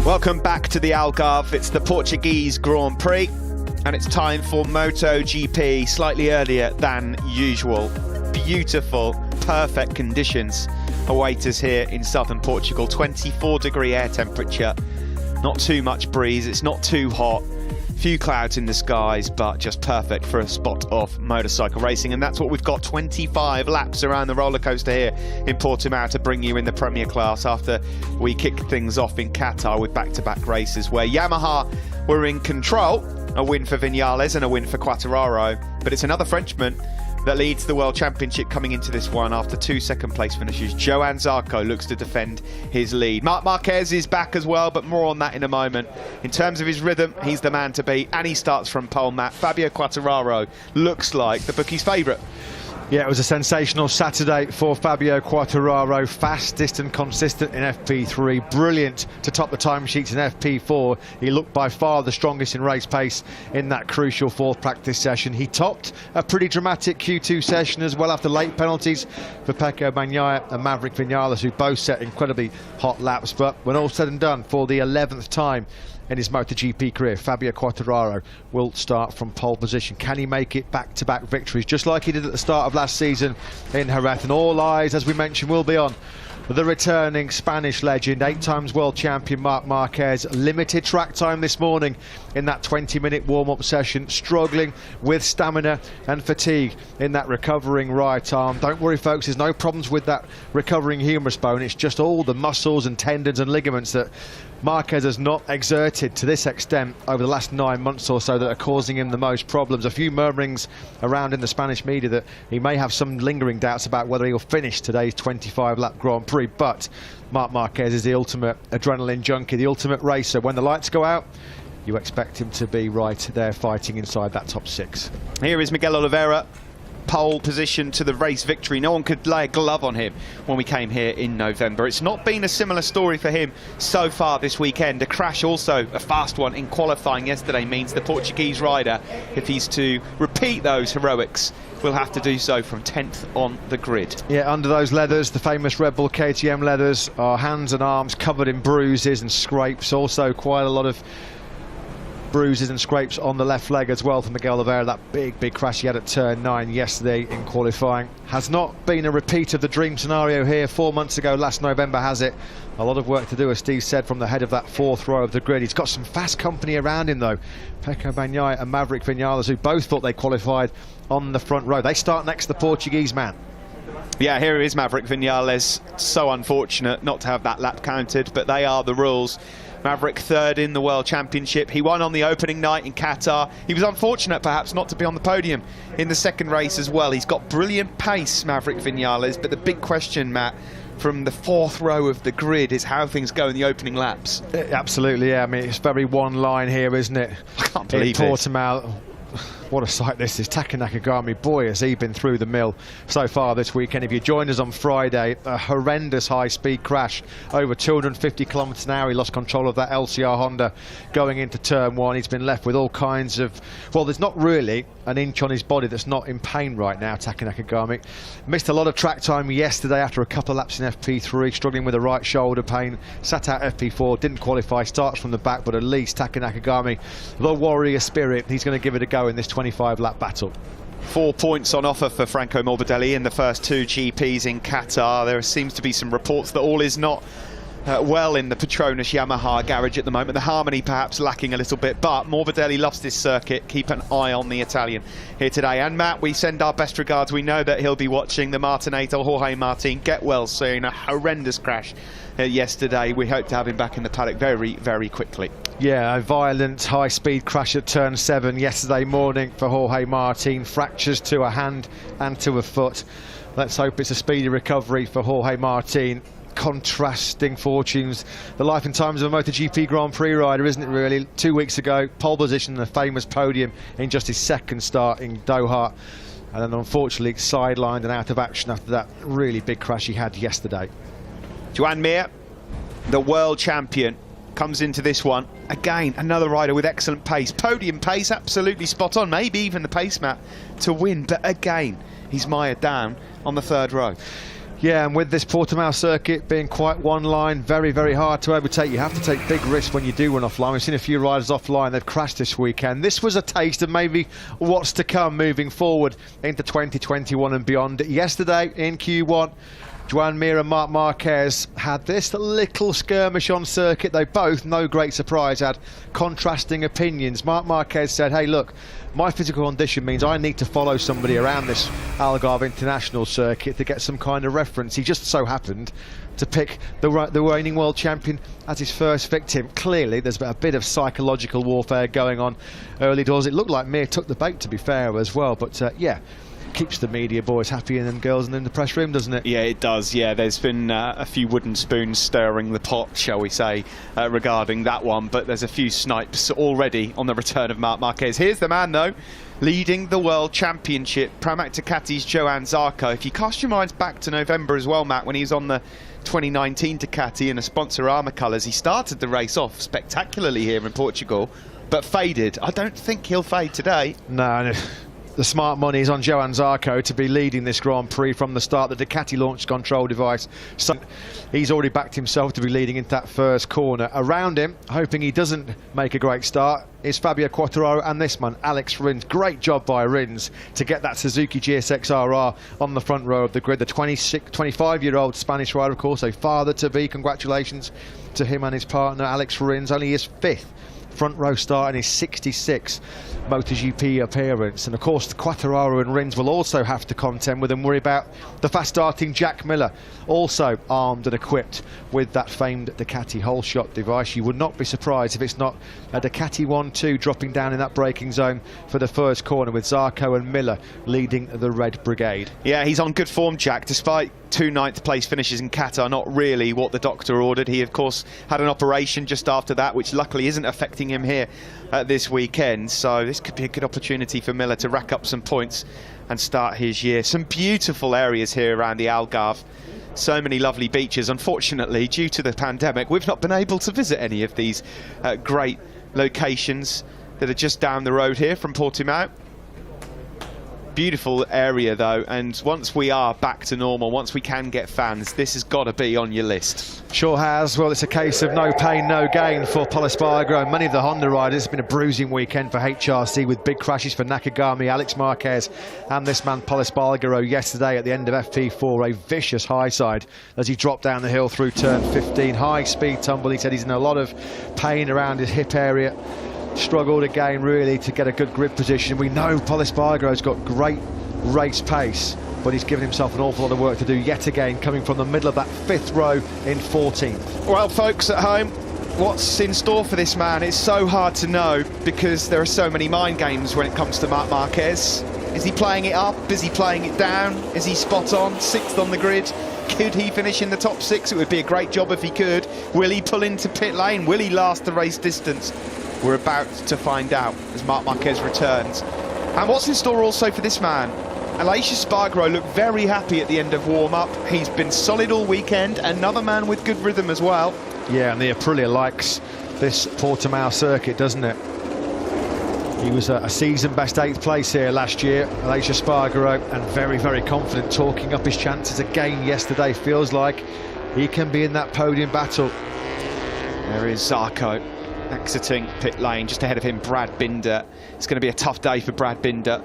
Welcome back to the Algarve. It's the Portuguese Grand Prix and it's time for MotoGP, slightly earlier than usual. Beautiful, perfect conditions await us here in southern Portugal. 24-degree air temperature, not too much breeze, it's not too hot. Few clouds in the skies, but just perfect for a spot of motorcycle racing. And that's what we've got, 25 laps around the roller coaster here in Portimao to bring you in the Premier class after we kicked things off in Qatar with back-to-back races where Yamaha were in control. A win for Viñales and a win for Quartararo, but it's another Frenchman that leads the World Championship coming into this one after 2 second-place finishes. Johann Zarco looks to defend his lead. Marc Marquez is back as well, but more on that in a moment. In terms of his rhythm, he's the man to beat, and he starts from pole. Matt, Fabio Quartararo looks like the bookie's favourite. Yeah, it was a sensational Saturday for Fabio Quartararo. Fastest and consistent in FP3. Brilliant to top the timesheets in FP4. He looked by far the strongest in race pace in that crucial fourth practice session. He topped a pretty dramatic Q2 session as well after late penalties for Pecco Bagnaia and Maverick Viñales, who both set incredibly hot laps. But when all said and done, for the 11th time in his MotoGP career, Fabio Quartararo will start from pole position. Can he make it back-to-back victories, just like he did at the start of last season in Jerez? And all eyes, as we mentioned, will be on the returning Spanish legend, 8 times world champion Marc Marquez. Limited track time this morning in that 20-minute warm-up session, struggling with stamina and fatigue in that recovering right arm. Don't worry, folks, there's no problems with that recovering humerus bone. It's just all the muscles and tendons and ligaments that Marquez has not exerted to this extent over the last 9 months or so that are causing him the most problems. A few murmurings around in the Spanish media that he may have some lingering doubts about whether he'll finish today's 25-lap Grand Prix. But Marc Marquez is the ultimate adrenaline junkie, the ultimate racer. When the lights go out, you expect him to be right there fighting inside that top 6. Here is Miguel Oliveira, pole position to the race victory. No one could lay a glove on him when we came here in November. It's not been a similar story for him so far this weekend. A crash, also a fast one in qualifying yesterday, means the Portuguese rider, if he's to repeat those heroics, will have to do so from 10th on the grid. Yeah, under those leathers, the famous Red Bull KTM leathers, are hands and arms covered in bruises and scrapes. Also quite a lot of bruises and scrapes on the left leg as well for Miguel Oliveira. That big crash he had at turn 9 yesterday in qualifying has not been a repeat of the dream scenario here 4 months ago, last November, has it? A lot of work to do, as Steve said, from the head of that 4th row of the grid. He's got some fast company around him though. Pecco Bagnaia and Maverick Viñales, who both thought they qualified on the front row. They start next to the Portuguese man. Yeah, here is Maverick Viñales. So unfortunate not to have that lap counted, but they are the rules. Maverick 3rd in the World Championship. He won on the opening night in Qatar. He was unfortunate perhaps not to be on the podium in the second race as well. He's got brilliant pace, Maverick Viñales, but the big question, Matt, from the 4th row of the grid is how things go in the opening laps. Absolutely, yeah. I mean, it's very one line here, isn't it? I can't believe in Portimao. What a sight this is. Taka Nakagami, boy, has he been through the mill so far this weekend. If you joined us on Friday, a horrendous high-speed crash, over 250 kilometres an hour. He lost control of that LCR Honda going into turn 1. He's been left with all kinds of... Well, there's not really an inch on his body that's not in pain right now, Taka Nakagami. Missed a lot of track time yesterday after a couple of laps in FP3, struggling with the right shoulder pain. Sat out FP4, didn't qualify, starts from the back, but at least Taka Nakagami, the warrior spirit, he's going to give it a go in this 25-lap battle. 4 points on offer for Franco Morbidelli in the first 2 GPs in Qatar. There seems to be some reports that all is not well in the Petronas Yamaha garage at the moment. The harmony perhaps lacking a little bit, but Morbidelli loves this circuit. Keep an eye on the Italian here today. And Matt, we send our best regards. We know that he'll be watching the Martinator, Jorge Martin, get well soon. A horrendous crash yesterday. We hope to have him back in the paddock very quickly. Yeah, a violent high-speed crash at turn 7 yesterday morning for Jorge Martin. Fractures to a hand and to a foot. Let's hope it's a speedy recovery for Jorge Martin. Contrasting fortunes, the life and times of a MotoGP Grand Prix rider, isn't it really? 2 weeks ago, pole position and a famous podium in just his second start in Doha, and then unfortunately sidelined and out of action after that really big crash he had yesterday. Joan Mir, the world champion, comes into this one. Again, another rider with excellent pace. Podium pace, absolutely spot on. Maybe even the pace, Matt, to win. But again, he's mired down on the 3rd row. Yeah, and with this Portimao circuit being quite one line, very, very hard to overtake, you have to take big risks when you do run offline. We've seen a few riders offline, they've crashed this weekend. This was a taste of maybe what's to come moving forward into 2021 and beyond. Yesterday in Q1, Joan Mir and Marc Marquez had this little skirmish on circuit. They both, no great surprise, had contrasting opinions. Marc Marquez said, hey look, my physical condition means I need to follow somebody around this Algarve International circuit to get some kind of reference. He just so happened to pick the reigning world champion as his first victim. Clearly there's a bit of psychological warfare going on early doors. It looked like Mir took the bait, to be fair, as well, but yeah, keeps the media boys happy and them girls in the press room, doesn't it? Yeah, it does. Yeah, there's been a few wooden spoons stirring the pot, shall we say, regarding that one, but there's a few snipes already on the return of Marc Marquez. Here's the man though, leading the World Championship, Pramac Ducati's Johann Zarco. If you cast your minds back to November as well, Matt, when he was on the 2019 Ducati in the Sponsorama colours, he started the race off spectacularly here in Portugal, but faded. I don't think he'll fade today. No. The smart money is on Johann Zarco to be leading this Grand Prix from the start. The Ducati launch control device, so he's already backed himself to be leading into that first corner. Around him, hoping he doesn't make a great start, is Fabio Quartararo and this man, Alex Rins. Great job by Rins to get that Suzuki GSX-RR on the front row of the grid. The 25-year-old Spanish rider, of course, a father-to-be. Congratulations to him and his partner, Alex Rins. Only his 5th front row start in his 66th MotoGP appearance, and of course the Quartararo and Rins will also have to contend with and worry about the fast starting Jack Miller, also armed and equipped with that famed Ducati hole shot device. You would not be surprised if it's not a Ducati 1-2 dropping down in that braking zone for the first corner, with Zarco and Miller leading the Red Brigade. Yeah, he's on good form, Jack, despite 2 9th place finishes in Qatar. Not really what the doctor ordered. He of course had an operation just after that, which luckily isn't affecting him here this weekend, so this could be a good opportunity for Miller to rack up some points and start his year. Some beautiful areas here around the Algarve, so many lovely beaches. Unfortunately, due to the pandemic, we've not been able to visit any of these great locations that are just down the road here from Portimao. Beautiful area though, and once we are back to normal, once we can get fans, this has got to be on your list. Sure has. Well, it's a case of no pain, no gain for Pol Espargaro and many of the Honda riders. It's been a bruising weekend for HRC with big crashes for Nakagami, Alex Marquez and this man Pol Espargaro yesterday at the end of FP4, a vicious high side as he dropped down the hill through turn 15. High speed tumble. He said he's in a lot of pain around his hip area. Struggled again really to get a good grip position. We know Pol Espargaro's got great race pace, but he's given himself an awful lot of work to do yet again, coming from the middle of that 5th row in 14th. Well, folks at home, what's in store for this man? It's so hard to know because there are so many mind games when it comes to Marc Marquez. Is he playing it up? Is he playing it down? Is he spot on? 6th on the grid? Could he finish in the top 6? It would be a great job if he could. Will he pull into pit lane? Will he last the race distance? We're about to find out as Marc Marquez returns. And what's in store also for this man? Aleix Espargaro looked very happy at the end of warm-up. He's been solid all weekend. Another man with good rhythm as well. Yeah, and the Aprilia likes this Portimao circuit, doesn't it? He was a season best 8th place here last year, Aleix Espargaro, and very, very confident, talking up his chances again yesterday. Feels like he can be in that podium battle. There is Zarco exiting pit lane, just ahead of him Brad Binder. It's going to be a tough day for Brad Binder.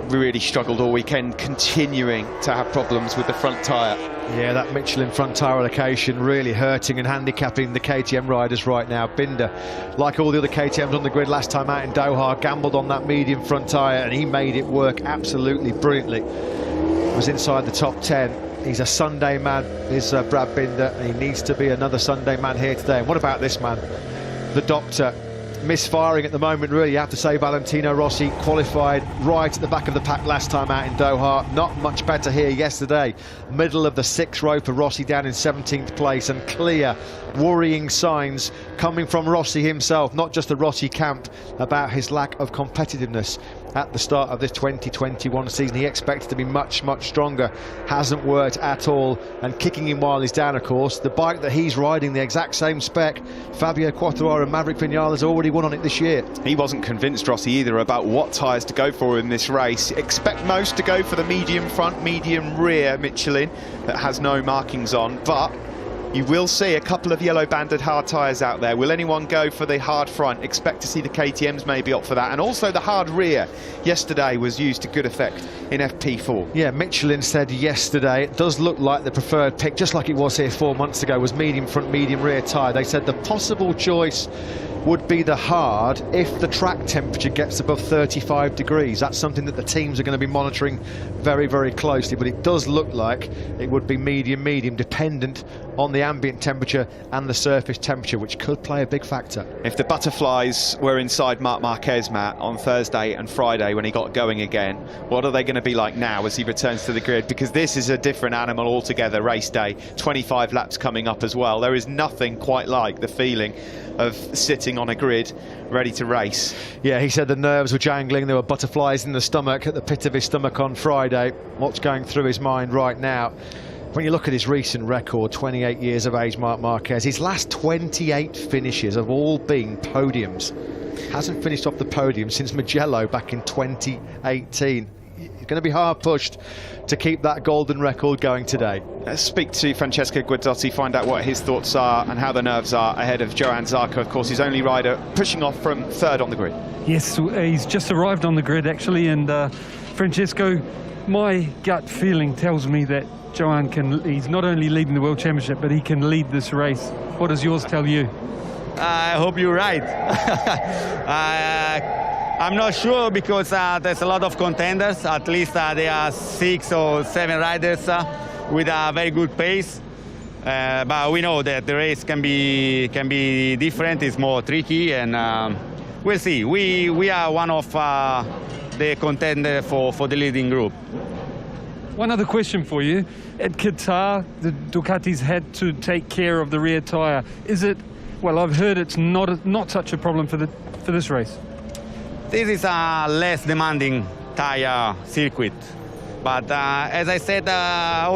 Really struggled all weekend, continuing to have problems with the front tyre. Yeah, that Michelin front tyre allocation really hurting and handicapping the KTM riders right now. Binder, like all the other KTMs on the grid last time out in Doha, gambled on that medium front tyre and he made it work absolutely brilliantly. Was inside the top 10. He's a Sunday man, is Brad Binder, and he needs to be another Sunday man here today. And what about this man? The doctor, misfiring at the moment, really, you have to say. Valentino Rossi qualified right at the back of the pack last time out in Doha. Not much better here yesterday. Middle of the 6th row for Rossi, down in 17th place, and clear worrying signs coming from Rossi himself, not just the Rossi camp, about his lack of competitiveness at the start of this 2021 season. He expected to be much stronger. Hasn't worked at all, and kicking him while he's down, of course. The bike that he's riding, the exact same spec, Fabio Quartararo and Maverick Vinales already won on it this year. He wasn't convinced, Rossi, either about what tyres to go for in this race. Expect most to go for the medium front, medium rear Michelin that has no markings on, but you will see a couple of yellow banded hard tyres out there. Will anyone go for the hard front? Expect to see the KTMs maybe opt for that. And also the hard rear yesterday was used to good effect in FP4. Yeah, Michelin said yesterday it does look like the preferred pick, just like it was here 4 months ago, was medium front, medium rear tyre. They said the possible choice would be the hard if the track temperature gets above 35 degrees. That's something that the teams are going to be monitoring very closely, but it does look like it would be medium dependent on the ambient temperature and the surface temperature, which could play a big factor. If the butterflies were inside Marc Marquez, Matt, on Thursday and Friday when he got going again, what are they going to be like now as he returns to the grid? Because this is a different animal altogether, race day, 25 laps coming up as well. There is nothing quite like the feeling of sitting on a grid ready to race. Yeah, he said the nerves were jangling, there were butterflies in the stomach, at the pit of his stomach on Friday. What's going through his mind right now? When you look at his recent record, 28 years of age, Marc Marquez, his last 28 finishes have all been podiums. Hasn't finished off the podium since Mugello back in 2018. It's going to be hard pushed to keep that golden record going today. Let's speak to Francesco Guidotti, find out what his thoughts are and how the nerves are ahead of Johann Zarco, of course, his only rider pushing off from third on the grid. Yes, he's just arrived on the grid actually, and Francesco, my gut feeling tells me that Johann he's not only leading the World Championship, but he can lead this race. What does yours tell you? I hope you're right. I'm not sure because there's a lot of contenders. At least there are 6 or 7 riders with a very good pace. But we know that the race can be different. It's more tricky, and we'll see. We are one of the contenders for the leading group. One other question for you. At Qatar, the Ducatis had to take care of the rear tyre. Is it? Well, I've heard it's not such a problem for this race. This is a less demanding tyre circuit, but as I said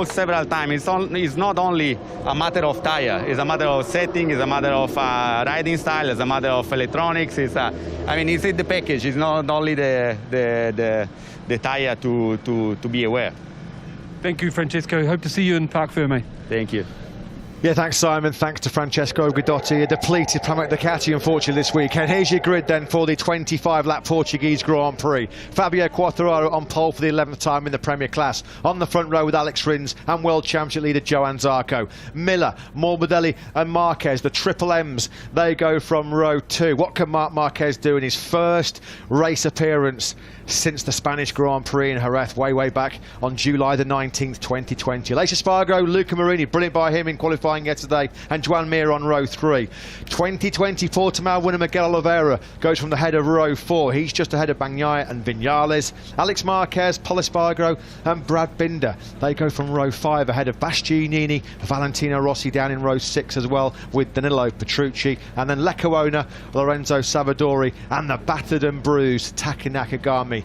several times, it's not only a matter of tyre. It's a matter of setting. It's a matter of riding style. It's a matter of electronics. It's in the package. It's not only the tyre to be aware. Thank you, Francesco. Hope to see you in Parc Ferme. Thank you. Yeah, thanks, Simon. Thanks to Francesco Guidotti. A depleted Pramac Ducati, unfortunately, this weekend. Here's your grid then for the 25-lap Portuguese Grand Prix. Fabio Quartararo on pole for the 11th time in the Premier Class. On the front row with Alex Rins and World Championship leader Johann Zarco. Miller, Morbidelli and Marquez, the Triple M's, they go from row 2. What can Marc Marquez do in his first race appearance since the Spanish Grand Prix in Jerez way back on July the 19th, 2020. Aleix Espargaro, Luca Marini, brilliant by him in qualifying yesterday, and Joan Mir on row 3. 2020 Portimao winner Miguel Oliveira goes from the head of row 4. He's just ahead of Bagnaia and Vinales. Alex Marquez, Pol Espargaro and Brad Binder, they go from row 5 ahead of Bastianini, Valentino Rossi down in row 6 as well, with Danilo Petrucci, and then Leccaona, Lorenzo Savadori and the battered and bruised Taki Nakagami.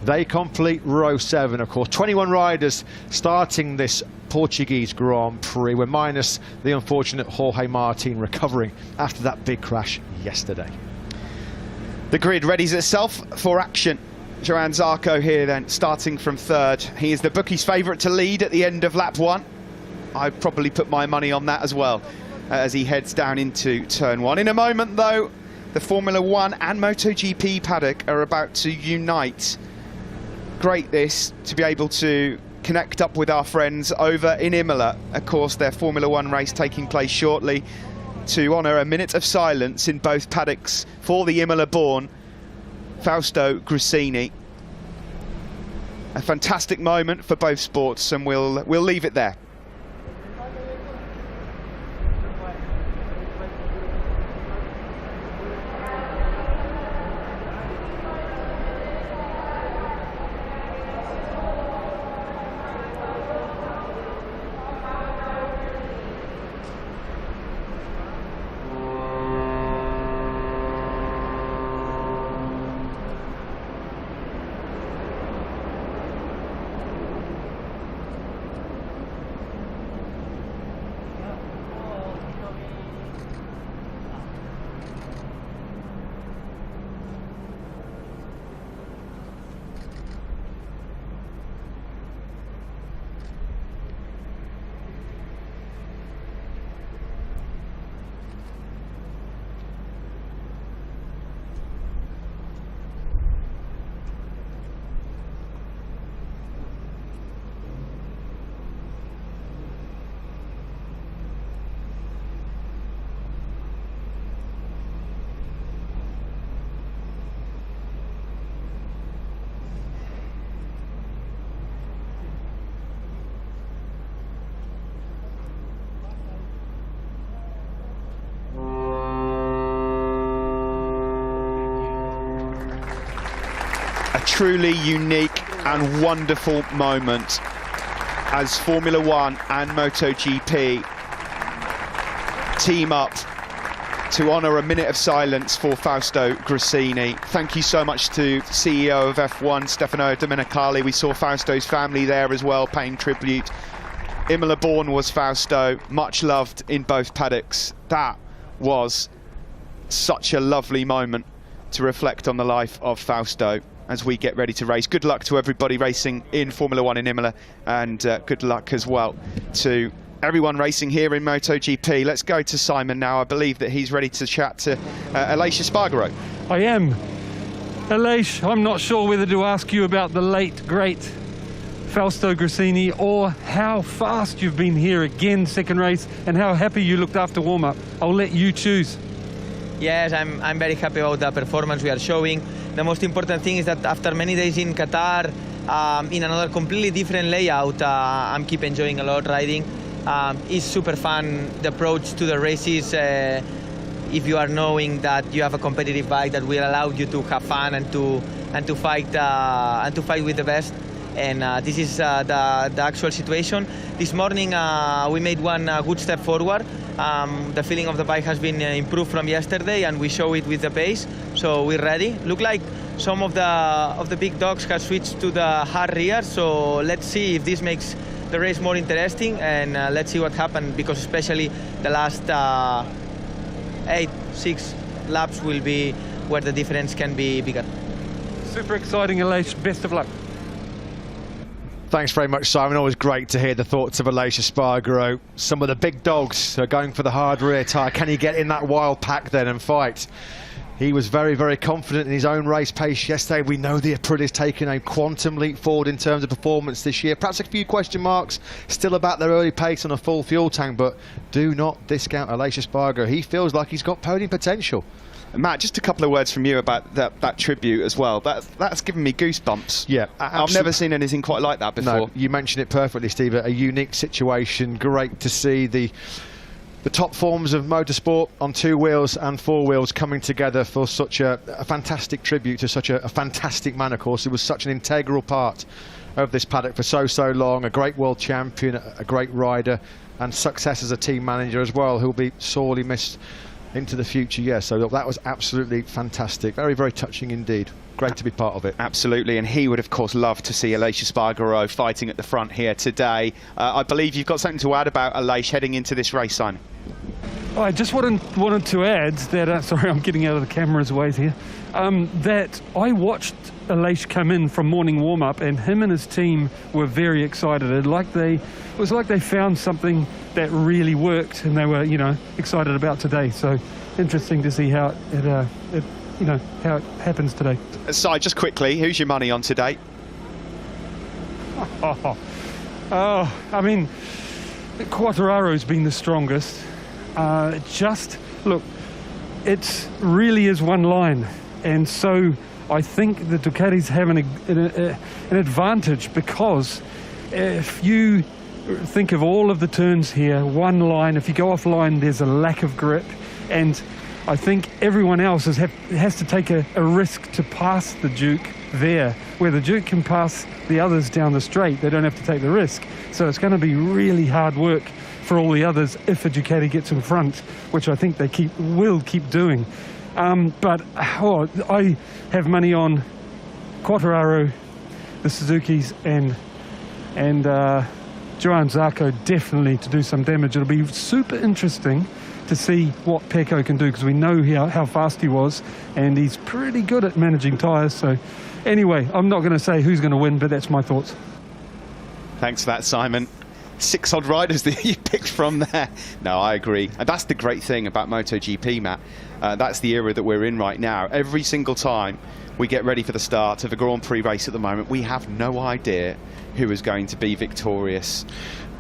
They complete row 7, of course. 21 riders starting this Portuguese Grand Prix. We're minus the unfortunate Jorge Martin recovering after that big crash yesterday. The grid readies itself for action. Johann Zarco here then, starting from third. He is the bookies' favourite to lead at the end of lap 1. I'd probably put my money on that as well as he heads down into turn 1. In a moment, though, the Formula 1 and MotoGP paddock are about to unite. Great this, to be able to connect up with our friends over in Imola. Of course, their Formula 1 race taking place shortly, to honour a minute of silence in both paddocks for the Imola-born Fausto Grissini. A fantastic moment for both sports, and we'll leave it there. truly unique and wonderful moment as Formula One and MotoGP team up to honour a minute of silence for Fausto Grassini. Thank you so much to CEO of F1, Stefano Domenicali. We saw Fausto's family there as well, paying tribute. Imola born was Fausto, much loved in both paddocks. That was such a lovely moment to reflect on the life of Fausto as we get ready to race. Good luck to everybody racing in Formula One in Imola, and good luck as well to everyone racing here in MotoGP. Let's go to Simon now. I believe that he's ready to chat to Aleix Espargaro. I am. Aleix, I'm not sure whether to ask you about the late, great Fausto Grassini or how fast you've been here again, second race, and how happy you looked after warm-up. I'll let you choose. Yes, I'm very happy about the performance we are showing. The most important thing is that after many days in Qatar, in another completely different layout, I'm keep enjoying a lot riding. It's super fun, the approach to the races, if you are knowing that you have a competitive bike that will allow you to have fun and to fight with the best. And this is the actual situation. This morning we made one good step forward. The feeling of the bike has been improved from yesterday, and we show it with the pace. So we're ready. Look like some of the big dogs have switched to the hard rear. So let's see if this makes the race more interesting, and let's see what happens, because especially the last 6 laps will be where the difference can be bigger. Super exciting, Aleix. Best of luck. Thanks very much, Simon. Always great to hear the thoughts of Aleix Espargaro. Some of the big dogs are going for the hard rear tyre. Can he get in that wild pack then and fight? He was very, very confident in his own race pace yesterday. We know the Aprilia's taken a quantum leap forward in terms of performance this year. Perhaps a few question marks still about their early pace on a full fuel tank, but do not discount Aleix Espargaro. He feels like he's got podium potential. Matt, just a couple of words from you about that tribute as well. That's given me goosebumps. Yeah, I've never seen anything quite like that before. No, you mentioned it perfectly, Steve. A unique situation. Great to see the top forms of motorsport on 2 wheels and 4 wheels coming together for such a fantastic tribute to such a fantastic man, of course. He was such an integral part of this paddock for so long. A great world champion, a great rider, and success as a team manager as well, who'll be sorely missed into the future. Yeah, so that was absolutely fantastic. Very, very touching indeed. Great to be part of it. Absolutely, and he would of course love to see Aleix Espargaro fighting at the front here today. I believe you've got something to add about Aleix heading into this race, Simon. I just wanted to add that, sorry, I'm getting out of the camera's ways here, that I watched Aleix come in from morning warm-up, and him and his team were very excited. It was like they found something that really worked, and they were, excited about today. So interesting to see how it happens today. Si, just quickly, who's your money on today? I mean, Quartararo's been the strongest. Look, it really is one line, and so I think the Ducati's having an advantage, because if you think of all of the turns here, one line, if you go offline, there's a lack of grip, and I think everyone else has to take a risk to pass the Duke there, where the Duke can pass the others down the straight. They don't have to take the risk. So it's going to be really hard work for all the others if a Ducati gets in front, which I think they will keep doing. But I have money on Quartararo, the Suzukis, and Johann Zarco definitely to do some damage. It'll be super interesting to see what Pecco can do, because we know how fast he was, and he's pretty good at managing tyres. So anyway, I'm not going to say who's going to win, but that's my thoughts. Thanks for that, Simon. 6 odd riders that you picked from there. No, I agree. And that's the great thing about MotoGP, Matt. That's the era that we're in right now. Every single time we get ready for the start of a Grand Prix race at the moment, we have no idea who is going to be victorious.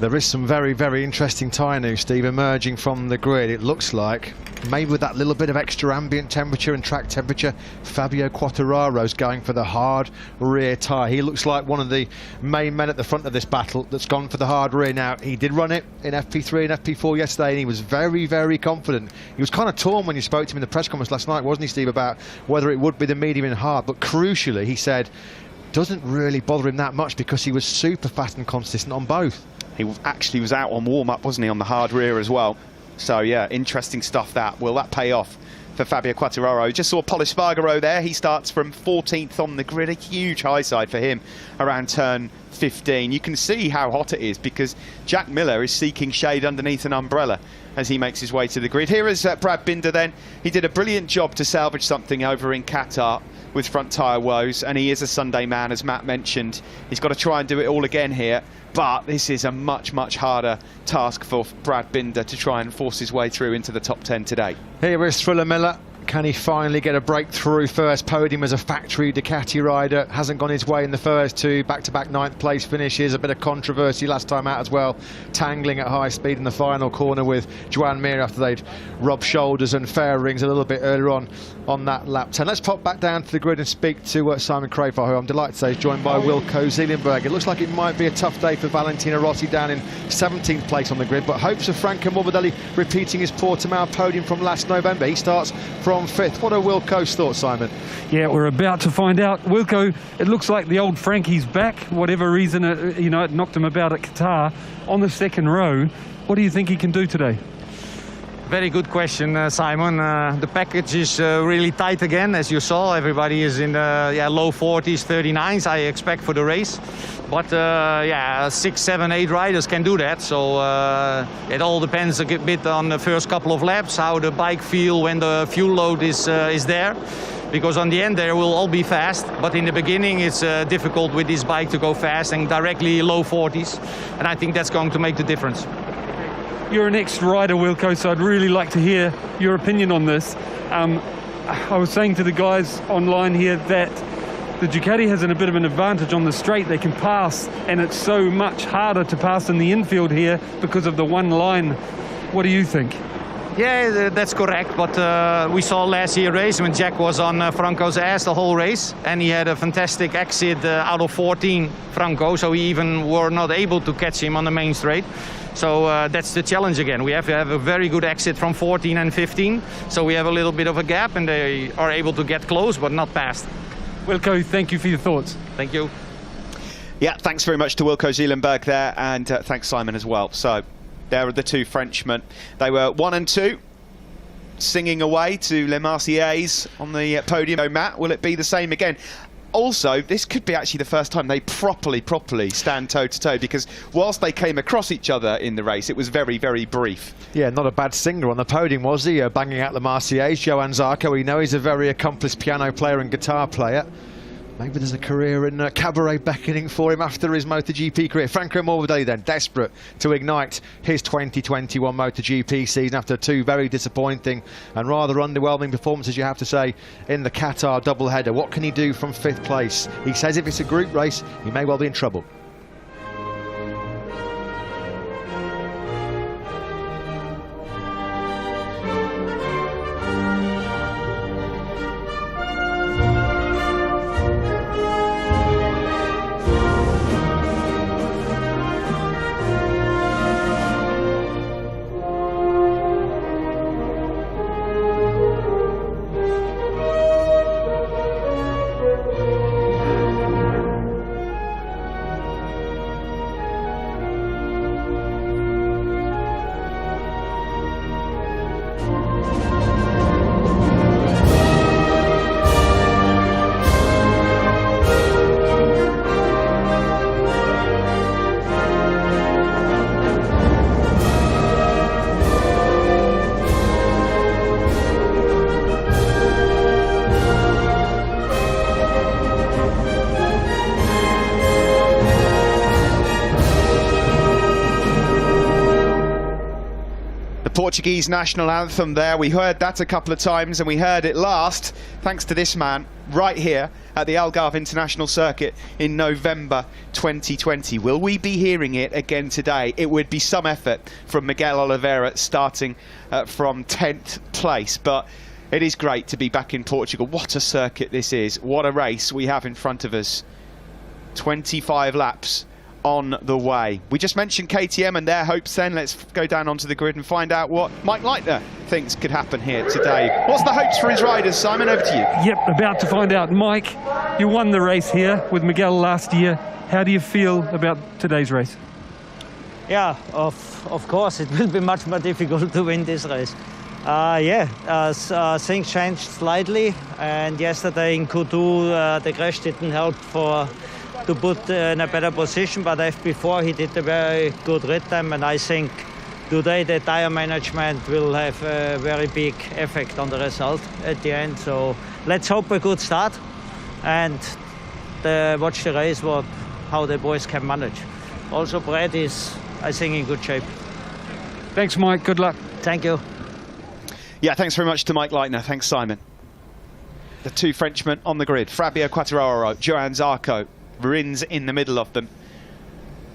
There is some very, very interesting tyre news, Steve, emerging from the grid. It looks like, maybe with that little bit of extra ambient temperature and track temperature, Fabio Quartararo's going for the hard rear tyre. He looks like one of the main men at the front of this battle that's gone for the hard rear. Now, he did run it in FP3 and FP4 yesterday, and he was very, very confident. He was kind of torn when you spoke to him in the press conference last night, wasn't he, Steve, about whether it would be the medium and hard. But crucially, he said, doesn't really bother him that much because he was super fast and consistent on both. He actually was out on warm-up, wasn't he, on the hard rear as well. So, yeah, interesting stuff that. Will that pay off for Fabio Quartararo? Just saw Pol Espargaro there. He starts from 14th on the grid. A huge high side for him around turn 15. You can see how hot it is because Jack Miller is seeking shade underneath an umbrella as he makes his way to the grid. Here is Brad Binder then. He did a brilliant job to salvage something over in Qatar with front tyre woes, and he is a Sunday man, as Matt mentioned. He's got to try and do it all again here, but this is a much, much harder task for Brad Binder to try and force his way through into the top 10 today. Here is Thriller Miller. Can he finally get a breakthrough? First podium as a factory Ducati rider. Hasn't gone his way in the first two. Back-to-back 9th place finishes. A bit of controversy last time out as well. Tangling at high speed in the final corner with Joan Mir after they'd rubbed shoulders and fair rings a little bit earlier on that lap 10. Let's pop back down to the grid and speak to Simon Crafar, who I'm delighted to say is joined by Wilco Zeelenberg. It looks like it might be a tough day for Valentino Rossi down in 17th place on the grid, but hopes of Franco Morbidelli repeating his Portimao podium from last November. He starts from 5th. What are Wilco's thoughts, Simon? Yeah, we're about to find out. Wilco, it looks like the old Frankie's back. Whatever reason, it knocked him about at Qatar on the second row. What do you think he can do today? Very good question, Simon. The package is really tight again, as you saw. Everybody is in the low 40s, 39s, I expect, for the race. But 6, 7, 8 riders can do that. So it all depends a bit on the first couple of laps, how the bike feel when the fuel load is there. Because on the end they will all be fast, but in the beginning it's difficult with this bike to go fast and directly low 40s. And I think that's going to make the difference. You're an ex-rider, Wilco, so I'd really like to hear your opinion on this. I was saying to the guys online here that the Ducati has a bit of an advantage on the straight. They can pass, and it's so much harder to pass in the infield here because of the one line. What do you think? Yeah, that's correct, but we saw last year's race when Jack was on Franco's ass the whole race, and he had a fantastic exit out of 14, Franco, so we even were not able to catch him on the main straight. So that's the challenge again. We have to have a very good exit from 14 and 15, so we have a little bit of a gap, and they are able to get close, but not past. Wilco, thank you for your thoughts. Thank you. Yeah, thanks very much to Wilco Zeelenberg there, and thanks, Simon, as well. So there are the two Frenchmen. They were 1 and 2, singing away to Les Marseillaise on the podium. Oh, Matt, will it be the same again? Also, this could be actually the first time they properly stand toe-to-toe, because whilst they came across each other in the race, it was very, very brief. Yeah, not a bad singer on the podium, was he? Banging out the Marseillaise. Johann Zarco, we know he's a very accomplished piano player and guitar player. Maybe there's a career in cabaret beckoning for him after his MotoGP career. Franco Morbidelli then, desperate to ignite his 2021 MotoGP season after two very disappointing and rather underwhelming performances, you have to say, in the Qatar doubleheader. What can he do from 5th place? He says if it's a group race, he may well be in trouble. Portuguese national anthem there. We heard that a couple of times, and we heard it last thanks to this man right here at the Algarve International Circuit in November 2020. Will we be hearing it again today? It would be some effort from Miguel Oliveira, starting from 10th place, but it is great to be back in Portugal. What a circuit this is. What a race we have in front of us. 25 laps on the way. We just mentioned KTM and their hopes then. Let's go down onto the grid and find out what Mike Leitner thinks could happen here today. What's the hopes for his riders? Simon, over to you. Yep, about to find out. Mike, you won the race here with Miguel last year. How do you feel about today's race? Yeah, of course, it will be much more difficult to win this race. Things changed slightly, and yesterday in Q2 the crash didn't help to put in a better position, but FP4 he did a very good rid time, and I think today the tire management will have a very big effect on the result at the end. So let's hope a good start and watch the race, how the boys can manage. Also Brad is, I think, in good shape. Thanks, Mike. Good luck. Thank you. Yeah, thanks very much to Mike Leitner. Thanks, Simon. The two Frenchmen on the grid, Fabio Quartararo, Johan Zarco, Rins in the middle of them.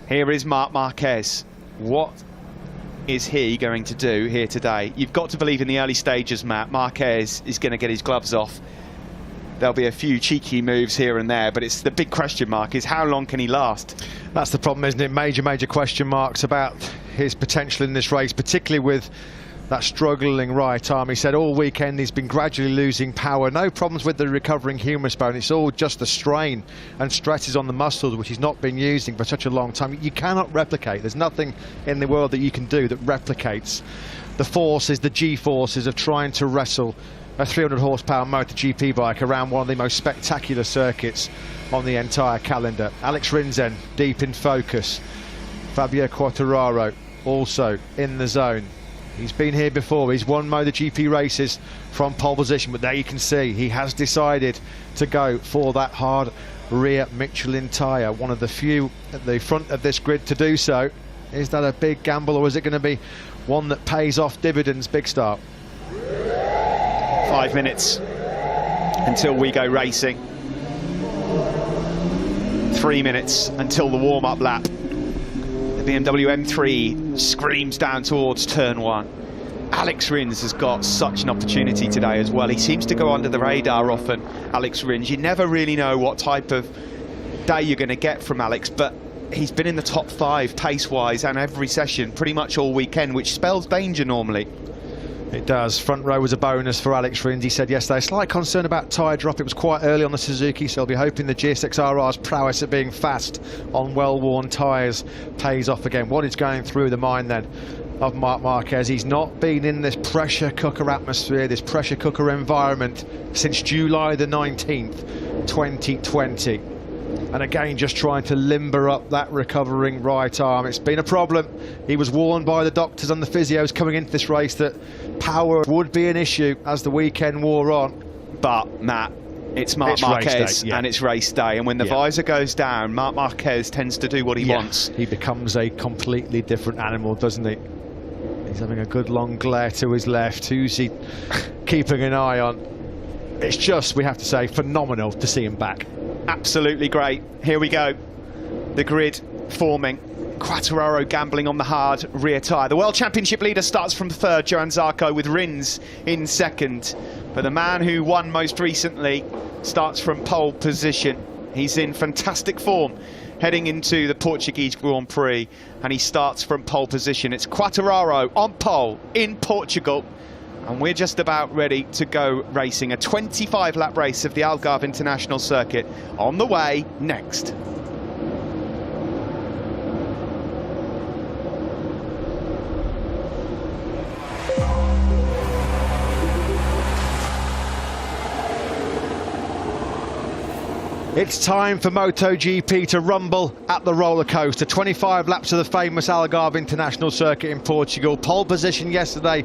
Here is Marc Marquez. What is he going to do here today? You've got to believe in the early stages, Matt. Marquez is going to get his gloves off. There'll be a few cheeky moves here and there, but it's the big question mark is how long can he last? That's the problem, isn't it? Major question marks about his potential in this race, particularly with that struggling right arm. He said all weekend he's been gradually losing power. No problems with the recovering humerus bone. It's all just the strain and stresses on the muscles, which he's not been using for such a long time. You cannot replicate. There's nothing in the world that you can do that replicates the forces, the G-forces of trying to wrestle a 300 horsepower MotoGP bike around one of the most spectacular circuits on the entire calendar. Alex Rins deep in focus. Fabio Quartararo also in the zone. He's been here before, he's won MotoGP races from pole position, but there you can see he has decided to go for that hard rear Michelin tyre. One of the few at the front of this grid to do so. Is that a big gamble, or is it going to be one that pays off dividends? Big start. 5 minutes until we go racing. 3 minutes until the warm-up lap. The BMW M3 screams down towards turn 1. Alex Rins has got such an opportunity today as well. He seems to go under the radar often, Alex Rins. You never really know what type of day you're going to get from Alex, but he's been in the top 5 pace-wise and every session pretty much all weekend, which spells danger normally. It does. Front row was a bonus for Alex Rins. He said yesterday, slight concern about tyre drop. It was quite early on the Suzuki, so he'll be hoping the GSX-RR's prowess at being fast on well-worn tyres pays off again. What is going through the mind then of Marc Marquez? He's not been in this pressure cooker atmosphere, this pressure cooker environment since July the 19th, 2020. And again, just trying to limber up that recovering right arm. It's been a problem. He was warned by the doctors and the physios coming into this race that power would be an issue as the weekend wore on. But, Matt, it's Marc Marquez day, yeah. And it's race day. And when the visor goes down, Marc Marquez tends to do what he wants. He becomes a completely different animal, doesn't he? He's having a good long glare to his left. Who's he keeping an eye on? It's just, we have to say, phenomenal to see him back. Absolutely great. Here we go. The grid forming. Quartararo gambling on the hard rear tyre. The World Championship leader starts from 3rd, Johan Zarco, with Rins in 2nd. But the man who won most recently starts from pole position. He's in fantastic form heading into the Portuguese Grand Prix, and he starts from pole position. It's Quartararo on pole in Portugal. And we're just about ready to go racing. A 25-lap race of the Algarve International Circuit on the way next. It's time for MotoGP to rumble at the roller coaster. 25 laps of the famous Algarve International Circuit in Portugal. Pole position yesterday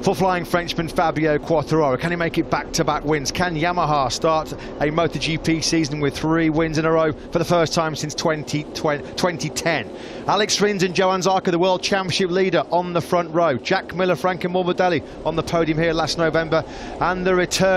for flying Frenchman Fabio Quartararo. Can he make it back-to-back wins? Can Yamaha start a MotoGP season with 3 wins in a row for the first time since 2010? Alex Rins and Johann Zarco, the World Championship leader, on the front row. Jack Miller, Franco Morbidelli on the podium here last November. And the return